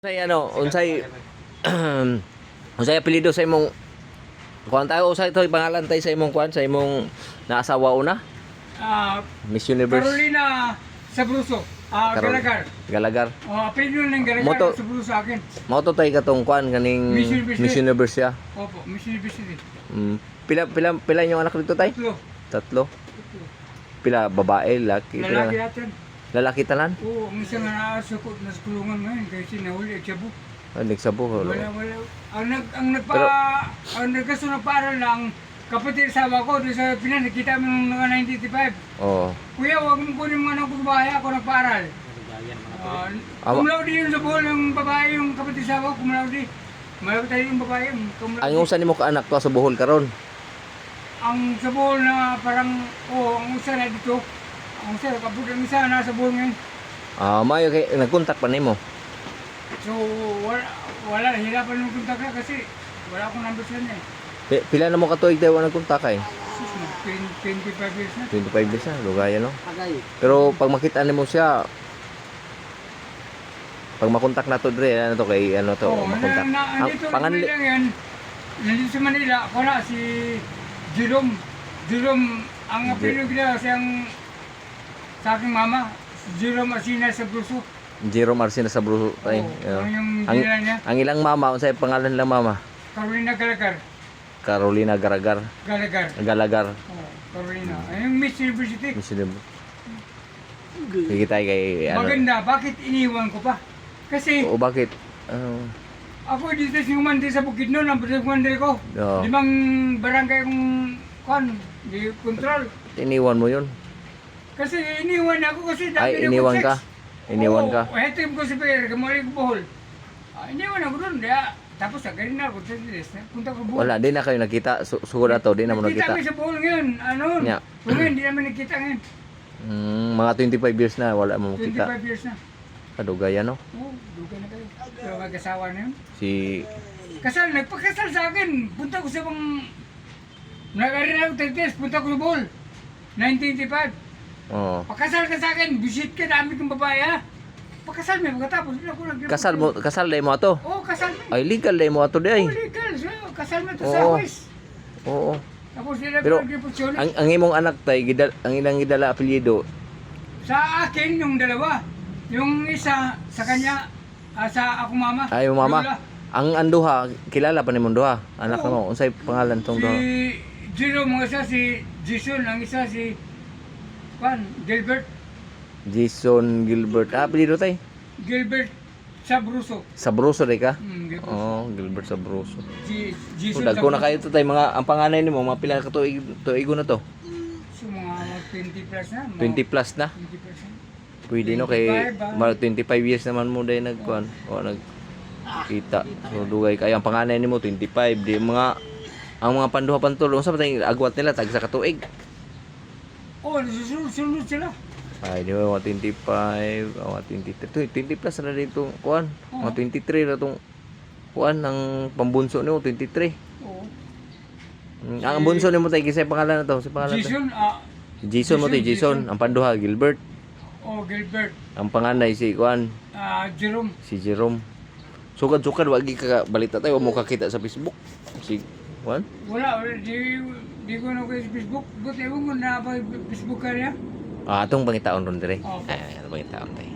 Unsay unsay apelyido sa imong kuan tayo usay to pangalan tay sa imong kuan sa imong naasawa una? Miss Universe Carolina Sabruso. Galagar. Galagar. Apelyido ng Galagar Moto- Sabruso sa akin. Mao to tay katong kuan kaning Miss Universe. Miss Universe siya. Opo, Miss University. Pila yung anak dito tay? Tatlo. Tatlo. Pila babae, laki, Lalaki natin. lalaki tanan? Oo, ang isang naasukot na sa kulungan ngayon kasi nahuli at sabo. Nagsabo. Wala. Ang nagkasunod para lang kapatid sa awa ko doon sa Pinas, nakita mo nung mga 1985. Oo. Kuya, huwag mo kunin mga anak ko babae, ako nagpaaral. Kumlaudi yun sa buhol ng babae, yung kapatid sa awa, kumlaudi. Malapit tayo yung babae, kumlaudi. Ang usa nimo ka anak to sa Bohol karon? Ang sa buhol na parang, ang usa na dito. Ang usa, kapag ang isa nasa buhol ngayon. Mayo kay nagkontak pa nimo. So, wala, hirapan yung kontak na kasi wala akong number sa niya eh. Pila na mo ka tuig tayo nagkontak kay? 25 years na. 25 years na, lugaya no. Pero pag makita nimo siya, pag makontak na to dire, ano to kay ano to, makontak. Nandito sa Manila yan, nandito sa Manila, ako na si Jerome. Jerome, ang apelyido gina siyang sa aking mama, si Jerome Asina Sabruso. Jerome Arcina sa Bruso tay. Yung dinala niya, Ang ilang mama, unsay pangalan lang mama? Carolina Galagar. Carolina Garagar, Galagar. Galagar. Carolina. Yung Miss University. Miss Universe. Sige tayo kay ano. Maganda, bakit iniwan ko pa? Kasi O bakit? Ano? ako dito si Humande sa Bukidnon, ang Humande ko. Oo. 5 barangay kong di control. Iniwan mo 'yun? Kasi iniwan ako kasi dami Ay, iniwan ka? Iniwan ka? Oo, hetim ko sa Pagir, gamali ko Bohol. Iniwan ako doon, tapos agarin na ako sa Diles, punta ko Bohol. Wala, di na kayo nakita. Sugod ato, di na mo Nakita nakita. kami sa Bohol ngayon, Yeah. Kung ngayon, di namin nakita ngayon. Mga 25 years na, wala mo makita. 25 years na. Kadugaya no? Oo, dugay na kayo. Pero mag-asawa na yun. Si Nagpakasal sa akin. Punta ko sa bang... Nag-arin ako 30 punta ko sa Bohol. 1985. oh. Pakasal ka sa akin, visit ka, dami kong babae ha. Pakasal mo, pagkatapos ako Kasal dai mo ato. Oo, kasal mo. Ay legal dai mo ato di ay. Oo, legal. So, kasal mo to sa Oo. West. Oo. Tapos sila Pero, pag-repusyon. Ang imong anak tay ang ilang gidala apelyido. Sa akin, yung dalawa. Yung isa, sa kanya, sa akong mama. Ay yung mama. Lola. Ang anduha, kilala pa nimong duha. Anak Oo. mo, unsay pangalan tong duha? Si Jerome, ang isa si Jason, ang isa si Gilbert. Jason Gilbert. Apelyido tay? Gilbert Sabruso. Sabruso day ka? Gilbert. Gilbert Sabruso. Jason Dagko na kayo to tay mga ang panganay nimo mga pila ka tuigo na to? So, mga 20 plus na. 20 plus na. 20 plus na. Pwede no kay 25, 25 years naman mo dai nagkuan o nagkita. So dugay kay ang panganay nimo 25 di mga ang mga panduha pantulo unsa ba tay agwat nila tag sa katuig. Sunod sila. Ay di ba mga 25, mga 23, 20 plus na dito kuan. Mga 23 na tong kuan ang pambunso nimo 23. Oo. Ang bunso nimo tay kisay pangalan na to, si pangalan to. Jason, Jason mo tay Jason, ang panduha Gilbert. Gilbert. Ang panganay si kuan Jerome. si Jerome. Sugad-sugad wagi ka balita tayo mo kakita sa Facebook. Si kuan? Wala, di ko na ko sa Facebook. Buti ewan ko na pa Facebook ka niya. Atong pangitaon ron dire. Oo. Ay, atong pangitaon tay.